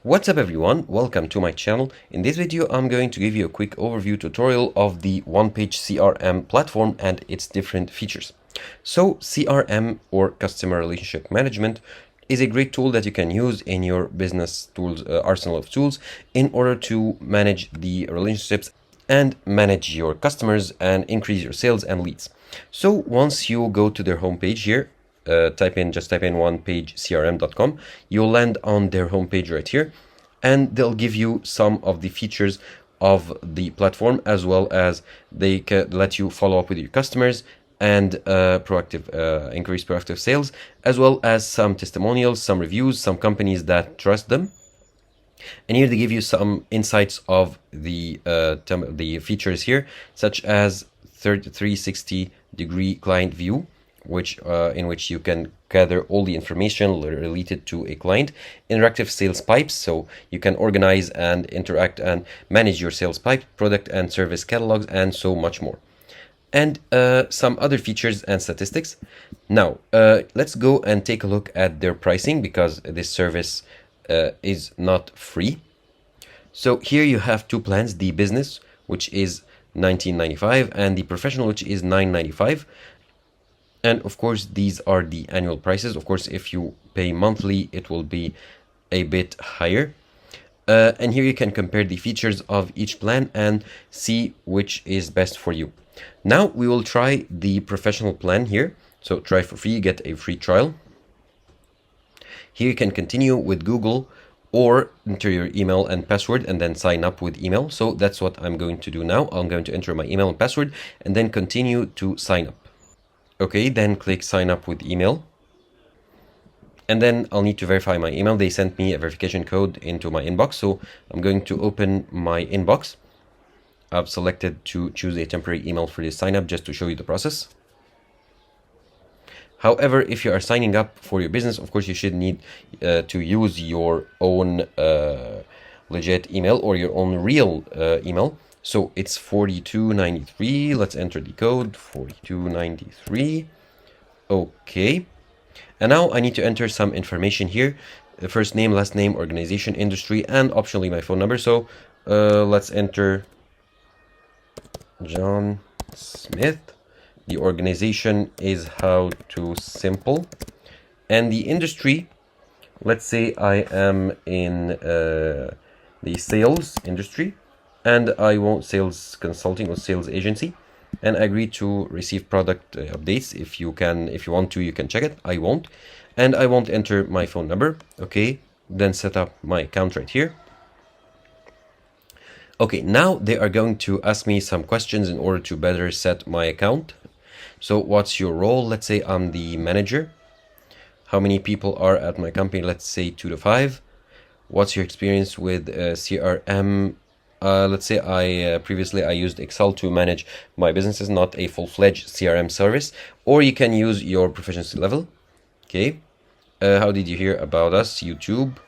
What's up everyone, welcome to my channel. In this video I'm going to give you a quick overview tutorial of the OnePage CRM platform and its different features. So CRM, or Customer Relationship Management, is a great tool that you can use in your business tools arsenal of tools in order to manage the relationships and manage your customers and increase your sales and leads. So once you go to their homepage here, just type in onepagecrm.com, you'll land on their homepage right here, and they'll give you some of the features of the platform, as well as they can let you follow up with your customers and increase proactive sales, as well as some testimonials, some reviews, some companies that trust them. And here they give you some insights of the features here, such as 360-degree client view, in which you can gather all the information related to a client. Interactive sales pipes, so you can organize and interact and manage your sales pipe, product and service catalogs, and so much more. And some other features and statistics. Now, let's go and take a look at their pricing, because this service is not free. So here you have two plans: the business, which is $19.95, and the professional, which is $9.95. And of course, these are the annual prices. Of course, if you pay monthly, it will be a bit higher. And here you can compare the features of each plan and see which is best for you. Now we will try the professional plan here. So try for free, get a free trial. Here you can continue with Google, or enter your email and password and then sign up with email. So that's what I'm going to do now. I'm going to enter my email and password and then continue to sign up. Okay, then click sign up with email. And then I'll need to verify my email. They sent me a verification code into my inbox. So I'm going to open my inbox. I've selected to choose a temporary email for this sign up, just to show you the process. However, if you are signing up for your business, of course, you should need to use your own legit email or your own real email. So it's 4293. Let's enter the code, 4293. Okay. And now I need to enter some information here: first name, last name, organization, industry, and optionally my phone number. So let's enter John Smith. The organization is How to Simple. And the industry, let's say I am in the sales industry, and I want sales consulting or sales agency, and I agree to receive product updates. If you want to, you can check it. I won't. And I won't enter my phone number. Okay, then set up my account right here. Okay, now they are going to ask me some questions in order to better set my account. So what's your role? Let's say I'm the manager. How many people are at my company? Let's say 2 to 5. What's your experience with CRM? Let's say previously I used Excel to manage my businesses, not a full-fledged CRM service. Or you can use your proficiency level. Okay. How did you hear about us? YouTube.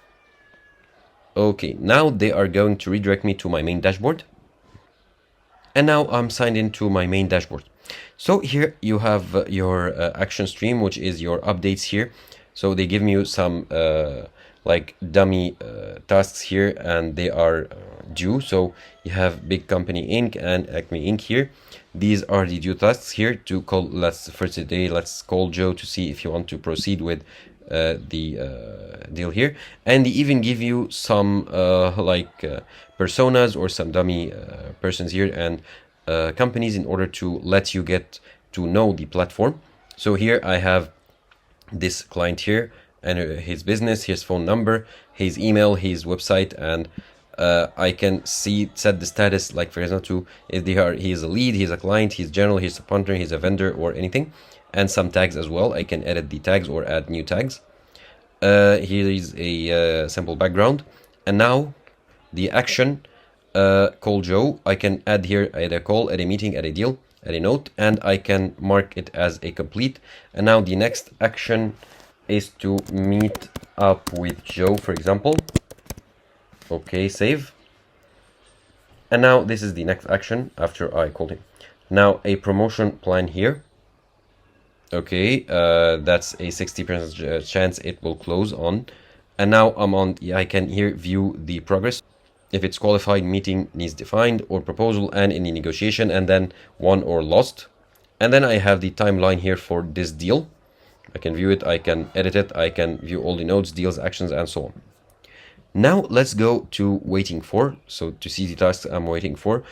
Okay, now they are going to redirect me to my main dashboard. And now I'm signed into my main dashboard. So here you have your action stream, which is your updates here. So they give you some like dummy tasks here, and they are due. So you have Big Company Inc. and Acme Inc. here. These are the due tasks here to call. Let's call Joe to see if you want to proceed with the deal here. And they even give you some personas or some dummy persons here and companies in order to let you get to know the platform. So here I have this client here, and his business, his phone number, his email, his website, and I can set the status, like for example, if he is a lead, he's a client, he's general, he's a partner, he's a vendor, or anything, and some tags as well. I can edit the tags or add new tags. Here is a simple background, and now the action, call Joe. I can add here a call, add a meeting, add a deal, add a note, and I can mark it as a complete. And now the next action is to meet up with Joe, for example. Okay, save. And now this is the next action after I called him. Now a promotion plan here. Okay, that's a 60% chance it will close on. And now I'm on, I can here view the progress. If it's qualified, meeting needs defined, or proposal, and any negotiation, and then won or lost. And then I have the timeline here for this deal. I can view it, I can edit it, I can view all the notes, deals, actions, and so on. Now let's go to waiting for. So to see the tasks I'm waiting for,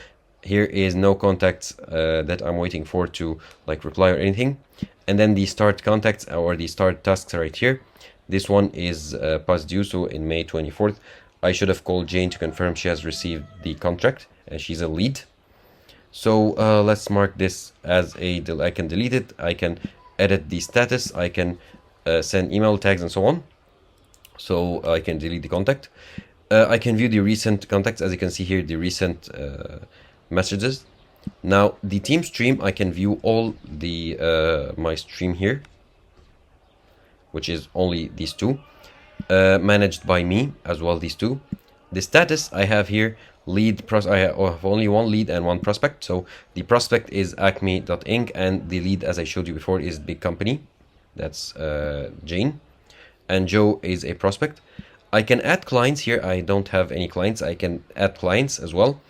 here is no contacts that I'm waiting for to like reply or anything. And then the start contacts or the start tasks right here. This one is past due, so in May 24th. I should have called Jane to confirm she has received the contract and she's a lead. So let's mark this as a, I can delete it, I can edit the status, I can send email tags and so on. So I can delete the contact. I can view the recent contacts, as you can see here, the recent messages. Now the team stream, I can view all the my stream here, which is only these two, managed by me as well, these two. The status I have here, lead I have only one lead and one prospect. So the prospect is acme.inc and the lead, as I showed you before, is big company. That's Jane. And Joe is a prospect. I can add clients here. I don't have any clients. I can add clients as well,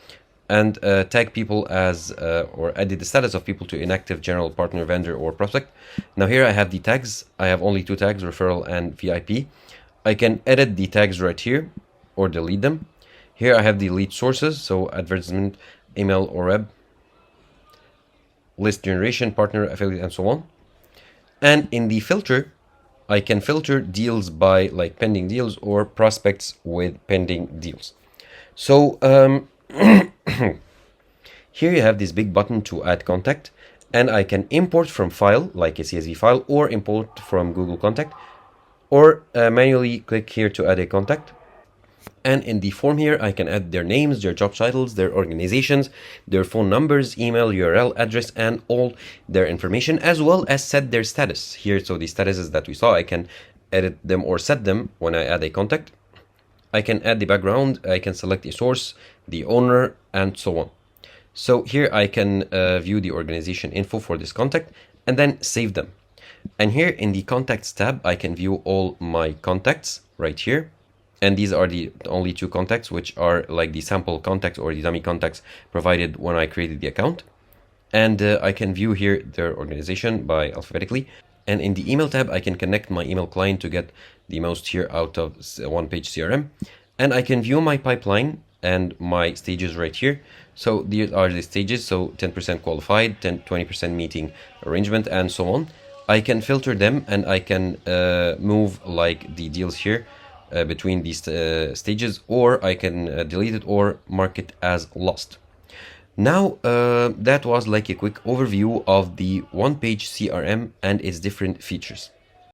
and tag people as or edit the status of people to inactive, general, partner, vendor, or prospect. Now here I have the tags. I have only two tags, referral and VIP. I can edit the tags right here or delete them. Here I have the lead sources, so advertisement, email or web, list generation, partner, affiliate, and so on. And in the filter, I can filter deals by like pending deals or prospects with pending deals. So here you have this big button to add contact, and I can import from file like a CSV file, or import from Google Contact, or manually click here to add a contact. And in the form here, I can add their names, their job titles, their organizations, their phone numbers, email, URL, address, and all their information, as well as set their status here. So the statuses that we saw, I can edit them or set them when I add a contact. I can add the background, I can select the source, the owner, and so on. So here I can view the organization info for this contact and then save them. And here in the contacts tab, I can view all my contacts right here. And these are the only two contacts, which are like the sample contacts or the dummy contacts provided when I created the account. And I can view here their organization by alphabetically. And in the email tab, I can connect my email client to get the most here out of Onepage CRM. And I can view my pipeline and my stages right here. So these are the stages. So 10% qualified, 20% meeting arrangement, and so on. I can filter them and I can move like the deals here between these stages, or I can delete it or mark it as lost. Now that was like a quick overview of the Onepage CRM and its different features.